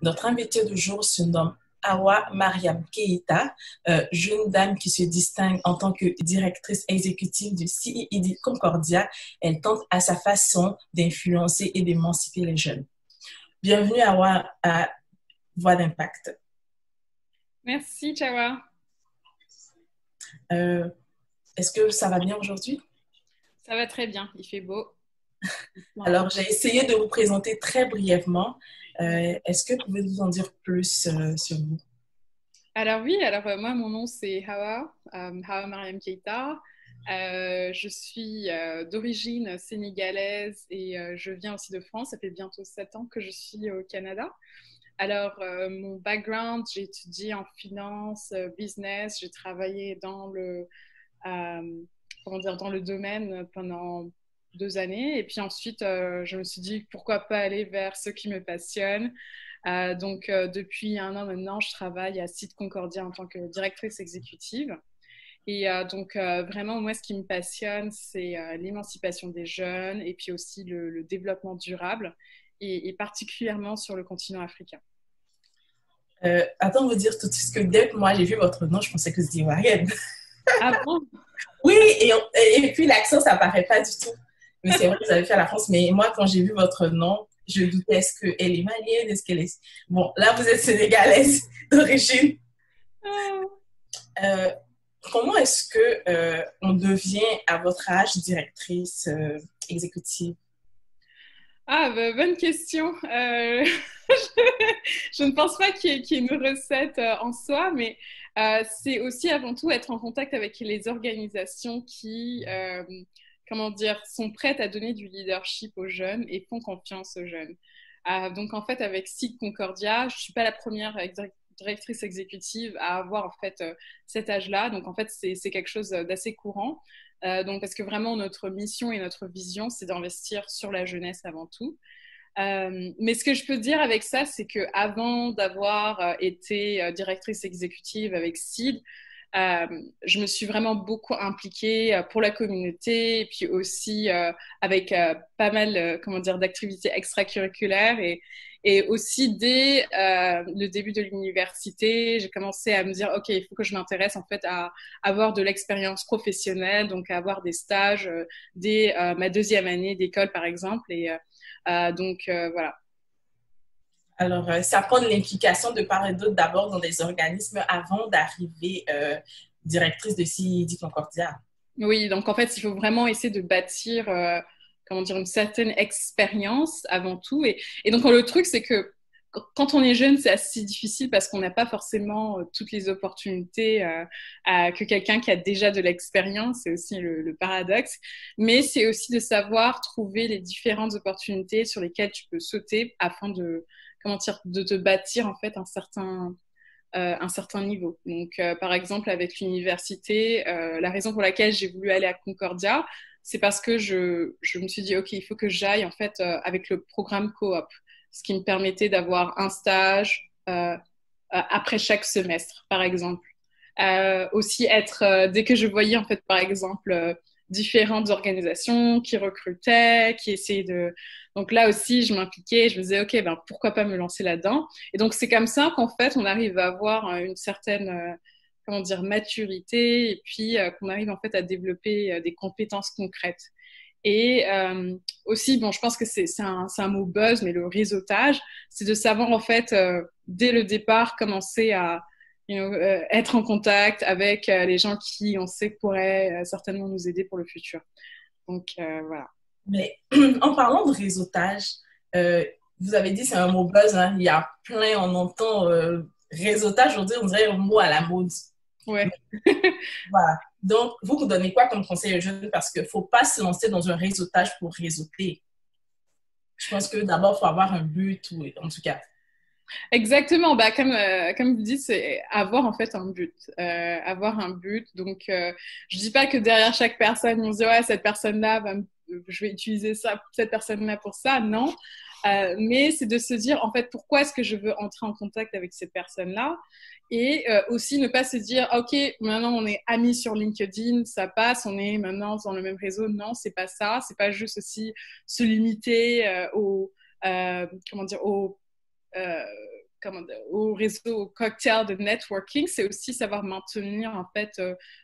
Notre invitée du jour se nomme Hawa Mariam Keita, jeune dame qui se distingue en tant que directrice exécutive du CIED Concordia. Elle tente à sa façon d'influencer et d'émanciper les jeunes. Bienvenue Hawa à Voix d'Impact. Merci, Chawa. Est-ce que ça va bien aujourd'hui? Ça va très bien, il fait beau. Alors, j'ai essayé de vous présenter très brièvement. Est-ce que vous pouvez nous en dire plus sur vous? Moi, mon nom, c'est Hawa, Hawa Mariam Keita. Je suis d'origine sénégalaise et je viens aussi de France. Ça fait bientôt 7 ans que je suis au Canada. Mon background, j'ai étudié en finance, business. J'ai travaillé euh, dans le domaine pendant 2 années. Et puis ensuite, je me suis dit pourquoi pas aller vers ce qui me passionne. Depuis 1 an maintenant, je travaille à Site Concordia en tant que directrice exécutive. Vraiment, moi, ce qui me passionne, c'est l'émancipation des jeunes et puis aussi le développement durable et particulièrement sur le continent africain. Attends de vous dire tout de suite que dès que moi j'ai vu votre nom, je pensais que c'était Ivoirienne. Ah bon? Oui, et puis l'accent, ça paraît pas du tout. Mais c'est vrai que vous avez fait à la France. Mais moi, quand j'ai vu votre nom, je doutais, est-ce qu'elle est malienne? Est-ce qu'elle est... Bon, là, vous êtes sénégalaise d'origine. Euh, Comment est-ce que on devient, à votre âge, directrice exécutive? Bonne question. Je ne pense pas qu'il y ait une recette en soi, mais c'est aussi avant tout être en contact avec les organisations qui, sont prêtes à donner du leadership aux jeunes et font confiance aux jeunes. Donc, en fait, avec SIG Concordia, je ne suis pas la première directrice exécutive à avoir en fait cet âge-là. Donc, en fait, c'est quelque chose d'assez courant. Parce que vraiment, notre mission et notre vision, c'est d'investir sur la jeunesse avant tout. Mais ce que je peux dire avec ça, c'est qu'avant d'avoir été directrice exécutive avec SID, je me suis vraiment beaucoup impliquée pour la communauté et puis aussi avec pas mal d'activités extracurriculaires et aussi dès le début de l'université, j'ai commencé à me dire ok, il faut que je m'intéresse en fait à avoir de l'expérience professionnelle, donc à avoir des stages dès ma 2e année d'école par exemple voilà. Alors, ça prend de l'implication de part et d'autre d'abord dans des organismes avant d'arriver directrice de CIED Concordia. Oui, donc en fait, il faut vraiment essayer de bâtir une certaine expérience avant tout. Et donc, le truc, c'est que quand on est jeune, c'est assez difficile parce qu'on n'a pas forcément toutes les opportunités que quelqu'un qui a déjà de l'expérience. C'est aussi le paradoxe. Mais c'est aussi de savoir trouver les différentes opportunités sur lesquelles tu peux sauter afin de te bâtir en fait un certain niveau. Donc, par exemple, avec l'université, la raison pour laquelle j'ai voulu aller à Concordia, c'est parce que je me suis dit, OK, il faut que j'aille en fait avec le programme coop, ce qui me permettait d'avoir un stage après chaque semestre, par exemple. Aussi dès que je voyais en fait, par exemple, différentes organisations qui recrutaient, qui essayaient de... Donc là aussi, je m'impliquais, je me disais, OK, ben, pourquoi pas me lancer là-dedans? Et donc, c'est comme ça qu'en fait, on arrive à avoir une certaine, maturité et puis qu'on arrive en fait à développer des compétences concrètes. Et aussi, bon, je pense que c'est un mot buzz, mais le réseautage, c'est de savoir en fait, dès le départ, commencer à être en contact avec les gens qui, on sait, pourraient certainement nous aider pour le futur. Donc, voilà. Mais en parlant de réseautage, euh, vous avez dit c'est un mot buzz, hein, il y a plein, on entend réseautage, aujourd'hui, on dirait un mot à la mode. Ouais. Voilà. Donc, vous donnez quoi comme conseil aux jeunes? Parce qu'il ne faut pas se lancer dans un réseautage pour réseauter. Je pense que d'abord, il faut avoir un but, ou en tout cas. Exactement, comme vous dites, c'est avoir en fait un but. Avoir un but. Donc, je dis pas que derrière chaque personne, on se dit, ouais, cette personne-là, je vais utiliser ça, cette personne-là pour ça. Non. Mais c'est de se dire, en fait, pourquoi est-ce que je veux entrer en contact avec cette personne-là? Et aussi ne pas se dire, OK, maintenant on est amis sur LinkedIn, ça passe, on est maintenant dans le même réseau. Non, c'est pas ça. C'est pas juste aussi se limiter aux, euh, au réseau, au cocktail de networking, c'est aussi savoir maintenir en fait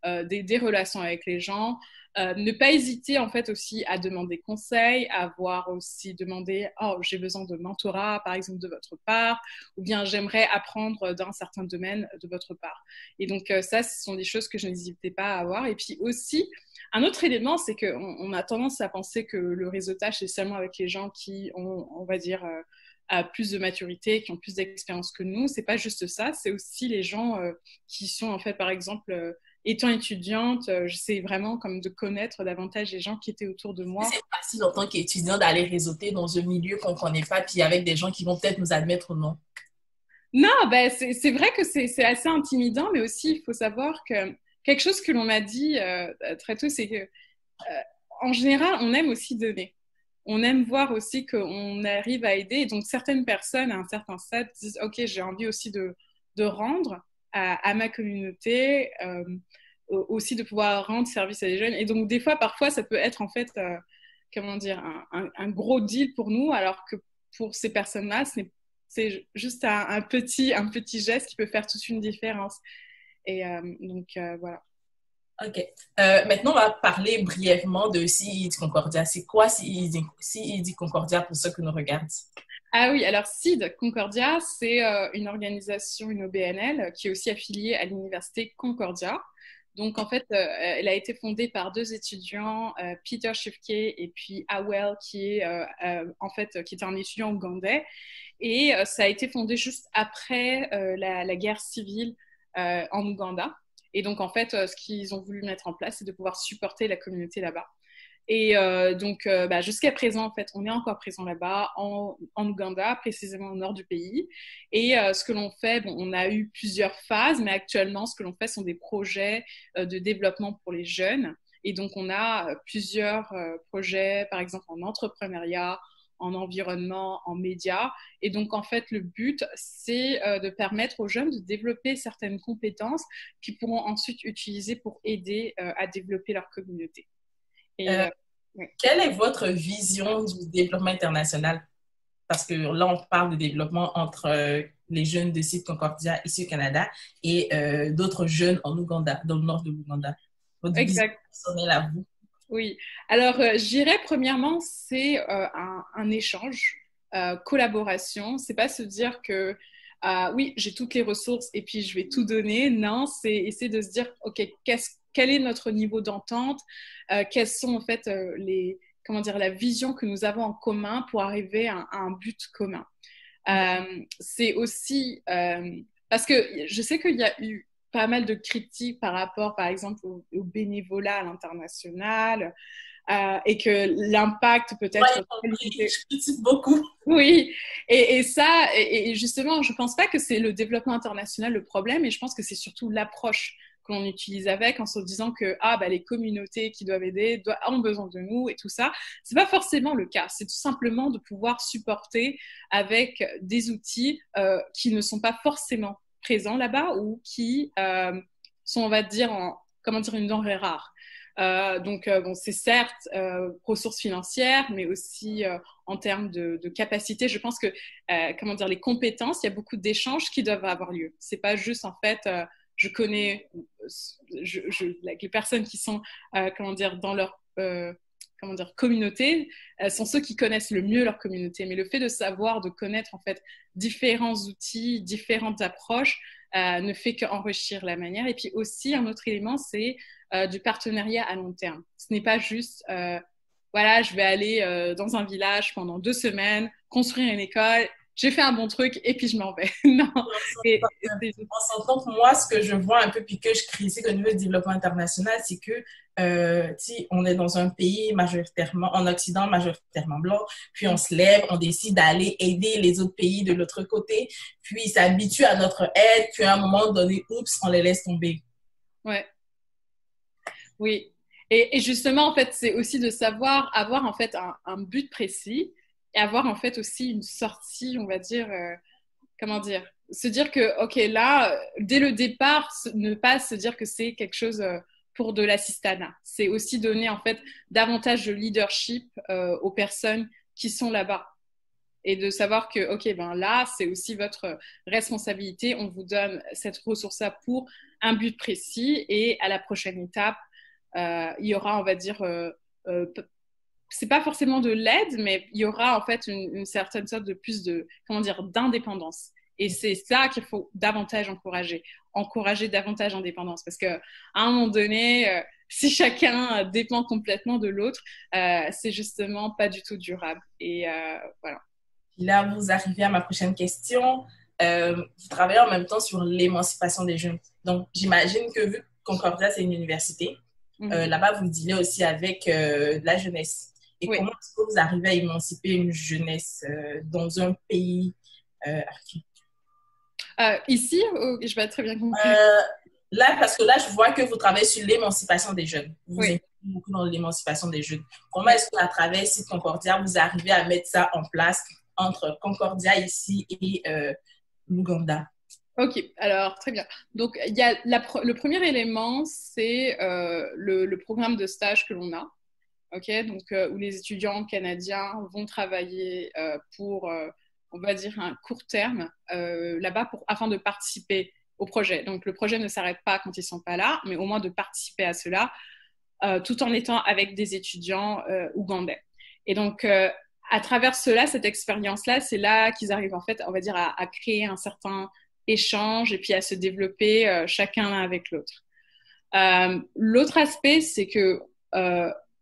des relations avec les gens, ne pas hésiter en fait aussi à demander conseil, à avoir aussi demandé oh j'ai besoin de mentorat par exemple de votre part, ou bien j'aimerais apprendre d'un certain domaine de votre part. Et donc ça, ce sont des choses que je n'hésitais pas à avoir. Et puis aussi un autre élément, c'est qu'on a tendance à penser que le réseautage, c'est seulement avec les gens qui ont, on va dire, plus de maturité, qui ont plus d'expérience que nous. C'est pas juste ça, c'est aussi les gens qui sont, en fait, par exemple, étant étudiante, j'essaie vraiment comme de connaître davantage les gens qui étaient autour de moi. C'est facile en tant qu'étudiant d'aller réseauter dans un milieu qu'on ne connaît pas, puis avec des gens qui vont peut-être nous admettre ou non. Non, ben, c'est vrai que c'est assez intimidant, mais aussi, il faut savoir que quelque chose que l'on m'a dit très tôt, c'est que en général, on aime aussi donner. On aime voir aussi qu'on arrive à aider. Et donc, certaines personnes, à un certain stade, disent, OK, j'ai envie aussi de rendre à ma communauté, aussi de pouvoir rendre service à des jeunes. Et donc, des fois, parfois, ça peut être en fait, comment dire, un gros deal pour nous, alors que pour ces personnes-là, c'est juste un petit geste qui peut faire toute une différence. Et donc, voilà. OK. Maintenant, on va parler brièvement de CID Concordia. C'est quoi CID Concordia pour ceux qui nous regardent? Ah oui, alors CID Concordia, c'est une organisation, une OBNL, qui est aussi affiliée à l'université Concordia. Donc, en fait, elle a été fondée par deux étudiants, Peter Shifke et puis Awel, qui est en fait, qui était un étudiant ougandais. Et ça a été fondé juste après la guerre civile en Ouganda. Et donc, en fait, ce qu'ils ont voulu mettre en place, c'est de pouvoir supporter la communauté là-bas. Et donc, jusqu'à présent, en fait, on est encore présent là-bas, en Ouganda, précisément au nord du pays. Et ce que l'on fait, bon, on a eu plusieurs phases, mais actuellement, ce que l'on fait sont des projets de développement pour les jeunes. Et donc, on a plusieurs projets, par exemple, en entrepreneuriat, en environnement, en médias. Et donc, en fait, le but, c'est de permettre aux jeunes de développer certaines compétences qu'ils pourront ensuite utiliser pour aider à développer leur communauté. Et Euh, ouais. Quelle est votre vision du développement international? Parce que là, on parle de développement entre les jeunes de CID Concordia ici au Canada et d'autres jeunes en Ouganda, dans le nord de l'Ouganda. Votre vision Exact. personnelle à vous? Oui. Alors, je dirais premièrement, c'est un échange, collaboration. C'est pas se dire que oui, j'ai toutes les ressources et puis je vais tout donner. Non, c'est essayer de se dire, OK, quel est notre niveau d'entente? Quelles sont en fait comment dire, la vision que nous avons en commun pour arriver à un but commun. C'est aussi parce que je sais qu'il y a eu pas mal de critiques par rapport, par exemple, au bénévolat à l'international et que l'impact peut Moi, être y compris, limité. je critique beaucoup. Oui, et ça, et justement, je pense pas que c'est le développement international le problème, mais je pense que c'est surtout l'approche que l'on utilise avec en se disant que les communautés qui doivent aider ont besoin de nous et tout ça. C'est pas forcément le cas. C'est tout simplement de pouvoir supporter avec des outils qui ne sont pas forcément présents là-bas ou qui sont, on va dire, comment dire, une denrée rare. Donc, bon, c'est certes ressources financières, mais aussi en termes de capacité. Je pense que, comment dire, les compétences, il y a beaucoup d'échanges qui doivent avoir lieu. C'est pas juste, en fait, je connais les personnes qui sont, comment dire, dans leur comment dire, communauté, sont ceux qui connaissent le mieux leur communauté. Mais le fait de savoir, de connaître, en fait, différents outils, différentes approches, ne fait qu'enrichir la manière. Et puis aussi, un autre élément, c'est du partenariat à long terme. Ce n'est pas juste, voilà, je vais aller dans un village pendant 2 semaines, construire une école, j'ai fait un bon truc et puis je m'en vais. Non. Et, On s'entend que moi, ce que je vois un peu, puis que je critique au niveau du développement international, c'est que on est dans un pays majoritairement, en Occident, majoritairement blanc, puis on se lève, on décide d'aller aider les autres pays de l'autre côté, puis ils s'habituent à notre aide, puis à un moment donné, oups, on les laisse tomber. ouais, oui. Et justement, en fait, c'est aussi de savoir avoir en fait un but précis et avoir en fait aussi une sortie, on va dire, comment dire, se dire que, OK, là, dès le départ, ne pas se dire que c'est quelque chose pour de l'assistanat. C'est aussi donner en fait davantage de leadership aux personnes qui sont là-bas. et de savoir que, OK, ben là, c'est aussi votre responsabilité. On vous donne cette ressource-là pour un but précis et à la prochaine étape, il y aura, on va dire, euh, c'est pas forcément de l'aide, mais il y aura en fait une certaine sorte de plus de, comment dire, d'indépendance. Et c'est ça qu'il faut davantage encourager davantage l'indépendance. Parce qu'à un moment donné, si chacun dépend complètement de l'autre, c'est justement pas du tout durable. Et voilà. Puis là, vous arrivez à ma prochaine question. Vous travaillez en même temps sur l'émancipation des jeunes. Donc, j'imagine que vu que Concordia, c'est une université, là-bas, vous dealez aussi avec la jeunesse. Et Oui. comment est-ce que vous arrivez à émanciper une jeunesse dans un pays africain? Ici, je vais très bien compris. Là, parce que là, je vois que vous travaillez sur l'émancipation des jeunes. Vous vous Oui. impliquez beaucoup dans l'émancipation des jeunes. Comment Oui. est-ce qu'à travers Site Concordia, vous arrivez à mettre ça en place entre Concordia ici et l'Ouganda? Ok, alors très bien. Donc, il y a le premier élément, c'est le programme de stage que l'on a. Ok, donc où les étudiants canadiens vont travailler pour, on va dire, un court terme là-bas afin de participer au projet. Donc, le projet ne s'arrête pas quand ils ne sont pas là, mais au moins de participer à cela tout en étant avec des étudiants ougandais. Et donc, à travers cela, cette expérience-là, c'est là qu'ils arrivent en fait, on va dire, à créer un certain échange et puis à se développer chacun l'un avec l'autre. L'autre aspect, c'est que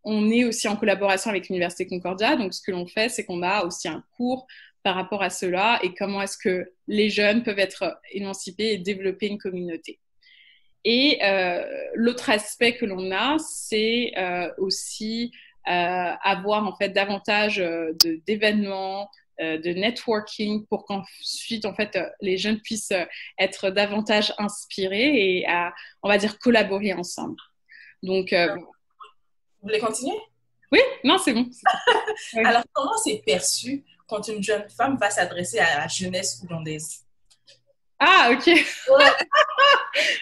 on est aussi en collaboration avec l'Université Concordia. Donc, ce que l'on fait, c'est qu'on a aussi un cours par rapport à cela et comment est-ce que les jeunes peuvent être émancipés et développer une communauté. Et l'autre aspect que l'on a, c'est aussi avoir en fait davantage d'événements, de networking pour qu'ensuite en fait les jeunes puissent être davantage inspirés et on va dire collaborer ensemble. Donc Vous voulez continuer? oui, non, c'est bon. Ouais. Alors, comment c'est perçu quand une jeune femme va s'adresser à la jeunesse ougandaise? Ah, ok.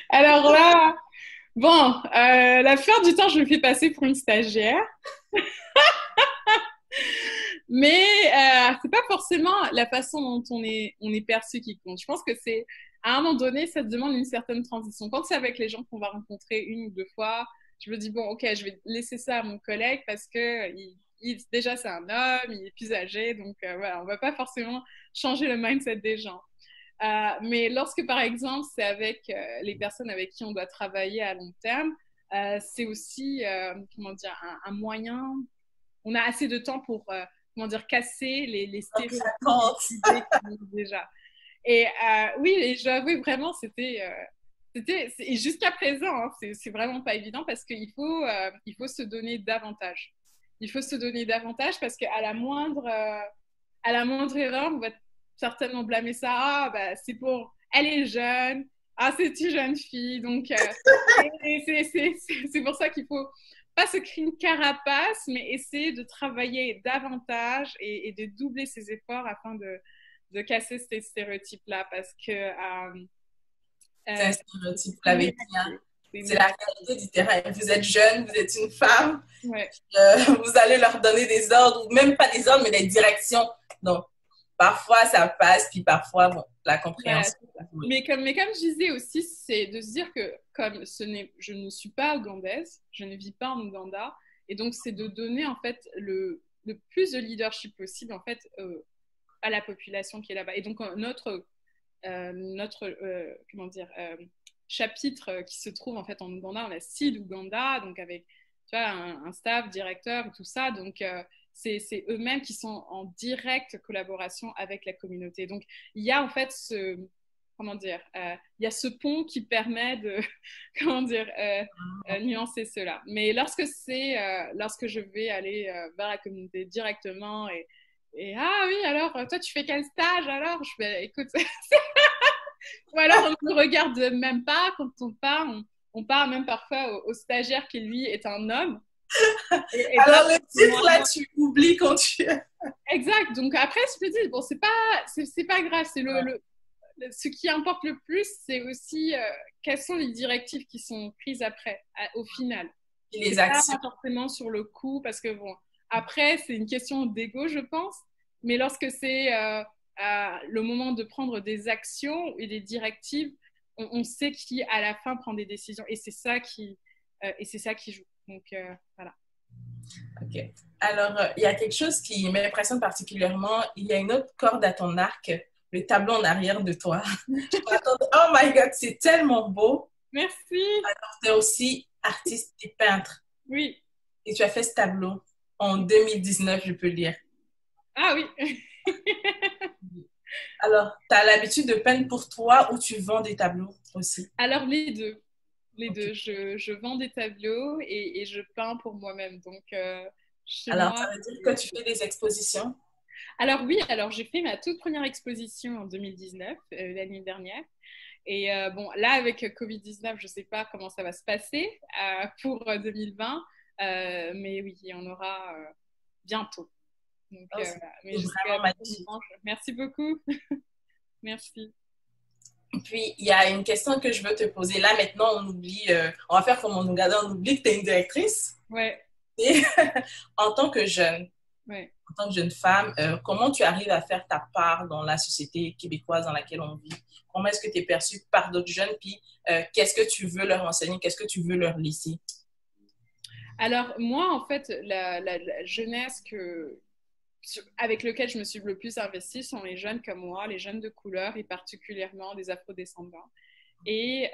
Alors là, bon, la plupart du temps, je me fais passer pour une stagiaire. Mais c'est pas forcément la façon dont on est perçu qui compte. Je pense que c'est à un moment donné, ça te demande une certaine transition. Quand c'est avec les gens qu'on va rencontrer une ou deux fois, je me dis bon, ok, je vais laisser ça à mon collègue parce que déjà c'est un homme, il est plus âgé, donc voilà, on va pas forcément changer le mindset des gens. Mais lorsque par exemple c'est avec les personnes avec qui on doit travailler à long terme, c'est aussi comment dire un moyen. On a assez de temps pour comment dire, casser les stéréotypes idées qu'on a déjà. Et oui, et je dois avouer vraiment, et jusqu'à présent, hein, c'est vraiment pas évident parce il faut se donner davantage. Il faut se donner davantage parce qu'à la moindre erreur, on va certainement blâmer ça. Ah, bah, c'est pour, elle est jeune. Ah, c'est une jeune fille. Donc, c'est pour ça qu'il faut pas se créer une carapace, mais essayer de travailler davantage et de doubler ses efforts afin de casser ces stéréotypes-là parce que C'est un stéréotype, vous l'avez dit, hein. C'est une... la réalité du terrain. Vous êtes jeune, vous êtes une femme, Ouais. vous allez leur donner des ordres, ou même pas des ordres, mais des directions. Donc, parfois, ça passe, puis parfois, bon, la compréhension. Voilà. Mais comme je disais aussi, c'est de se dire que comme je ne suis pas ougandaise, je ne vis pas en Ouganda, et donc c'est de donner en fait le plus de leadership possible en fait à la population qui est là-bas. Et donc notre comment dire chapitre qui se trouve en fait en Ouganda, on a SID Ouganda, donc avec tu vois un staff, directeur et tout ça, donc c'est eux-mêmes qui sont en directe collaboration avec la communauté. Donc il y a en fait comment dire, il y a ce pont qui permet de comment dire nuancer cela. Mais lorsque je vais aller vers la communauté directement et ah oui, alors toi tu fais quel stage alors? Je fais écoute, ou alors on ne regarde même pas quand on part, on part même parfois au stagiaire qui lui est un homme. Alors, le titre là, tu oublies quand tu. Exact. Donc après, je me dis bon, c'est pas grave. C'est ce qui importe le plus, c'est aussi quelles sont les directives qui sont prises après, au final. Et les actions. Pas forcément sur le coup, parce que bon, après, c'est une question d'ego, je pense. Mais lorsque c'est le moment de prendre des actions et des directives, on sait qui, à la fin, prend des décisions. Et c'est ça qui joue. Donc, voilà. OK. Alors, il y a quelque chose qui m'impressionne particulièrement. Il y a une autre corde à ton arc, le tableau en arrière de toi. Je m'attendais. Oh my God, c'est tellement beau. Merci. Alors, tu es aussi artiste et peintre. Oui. Et tu as fait ce tableau en 2019, je peux le dire. Ah oui. Alors, tu as l'habitude de peindre pour toi ou tu vends des tableaux aussi? Alors, les deux. Les OK. deux. Je vends des tableaux et je peins pour moi-même. Donc, chez Alors, ça moi. veut dire que tu fais des expositions? Alors oui, alors j'ai fait ma toute première exposition en 2019, l'année dernière. Et bon, là, avec Covid-19, je ne sais pas comment ça va se passer pour 2020, mais oui, il y en aura bientôt. Donc, Oh, c'est mais je serai vraiment magnifique. absolument. Merci beaucoup. Merci. Puis, il y a une question que je veux te poser. Là, maintenant, on oublie, on va faire comme on nous regarde, on oublie que tu es une directrice. Ouais, Et en tant que jeune, ouais. en tant que jeune femme, comment tu arrives à faire ta part dans la société québécoise dans laquelle on vit? Comment est-ce que tu es perçue par d'autres jeunes? Puis, qu'est-ce que tu veux leur enseigner? Qu'est-ce que tu veux leur laisser? Alors, moi, en fait, la jeunesse avec lequel je me suis le plus investie sont les jeunes comme moi, les jeunes de couleur et particulièrement les afrodescendants. Et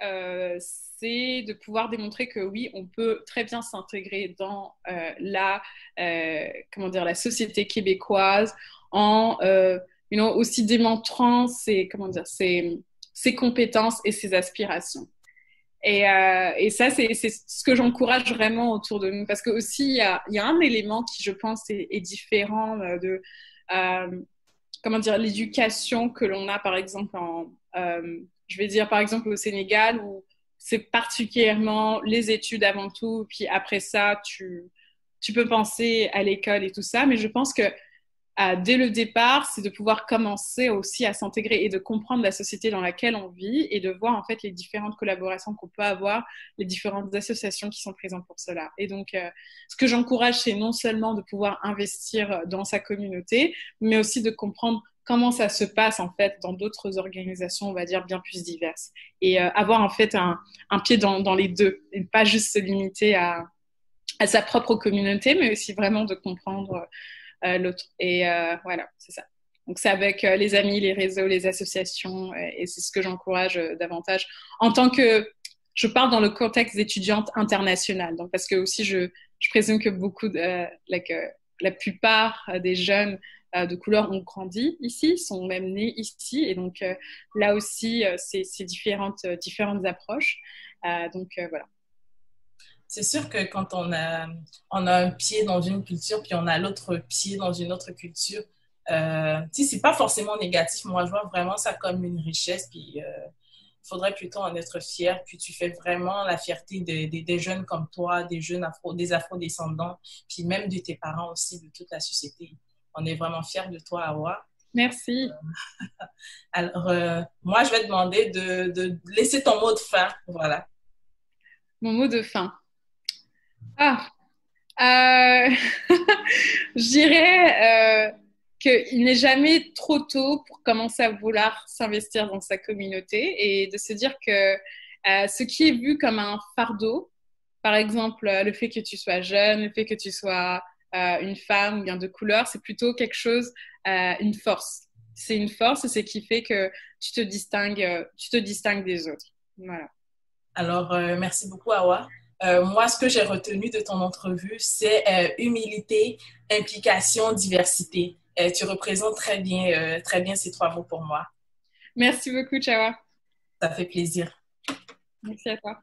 c'est de pouvoir démontrer que oui, on peut très bien s'intégrer dans la société québécoise en aussi démontrant ses compétences et ses aspirations. Et ça, c'est ce que j'encourage vraiment autour de nous. Parce que aussi, il y a un élément qui, je pense, est différent de l'éducation que l'on a, par exemple, je vais dire, par exemple, au Sénégal, où c'est particulièrement les études avant tout, puis après ça, tu peux penser à l'école et tout ça. Mais je pense que dès le départ, c'est de pouvoir commencer aussi à s'intégrer et de comprendre la société dans laquelle on vit et de voir en fait les différentes collaborations qu'on peut avoir, les différentes associations qui sont présentes pour cela. Et donc, ce que j'encourage, c'est non seulement de pouvoir investir dans sa communauté, mais aussi de comprendre comment ça se passe en fait dans d'autres organisations, on va dire, bien plus diverses. Et avoir en fait un pied dans les deux et pas juste se limiter à sa propre communauté, mais aussi vraiment de comprendre l'autre. Et voilà, c'est ça. Donc, c'est avec les amis, les réseaux, les associations, et c'est ce que j'encourage davantage. En tant que, je parle dans le contexte d'étudiante internationale, donc parce que aussi, je présume que la plupart des jeunes de couleur ont grandi ici, sont même nés ici, et donc là aussi, c'est différentes approches. Donc, voilà. C'est sûr que quand on a un pied dans une culture, puis on a l'autre pied dans une autre culture, c'est pas forcément négatif. Moi, je vois vraiment ça comme une richesse, puis il faudrait plutôt en être fier. Puis tu fais vraiment la fierté des jeunes comme toi, des afro-descendants, puis même de tes parents aussi, de toute la société. On est vraiment fiers de toi, Awa. Merci. Alors, moi, je vais te demander de laisser ton mot de fin. Voilà. Mon mot de fin. Ah, euh, je dirais qu'il n'est jamais trop tôt pour commencer à vouloir s'investir dans sa communauté et de se dire que ce qui est vu comme un fardeau, par exemple le fait que tu sois jeune, le fait que tu sois une femme ou bien de couleur, c'est plutôt quelque chose, une force. C'est une force et c'est ce qui fait que tu te distingues des autres. Voilà. Alors, merci beaucoup, Awa. Moi, ce que j'ai retenu de ton entrevue, c'est humilité, implication, diversité. Tu représentes très bien ces trois mots pour moi. Merci beaucoup, Chawa. Ça fait plaisir. Merci à toi.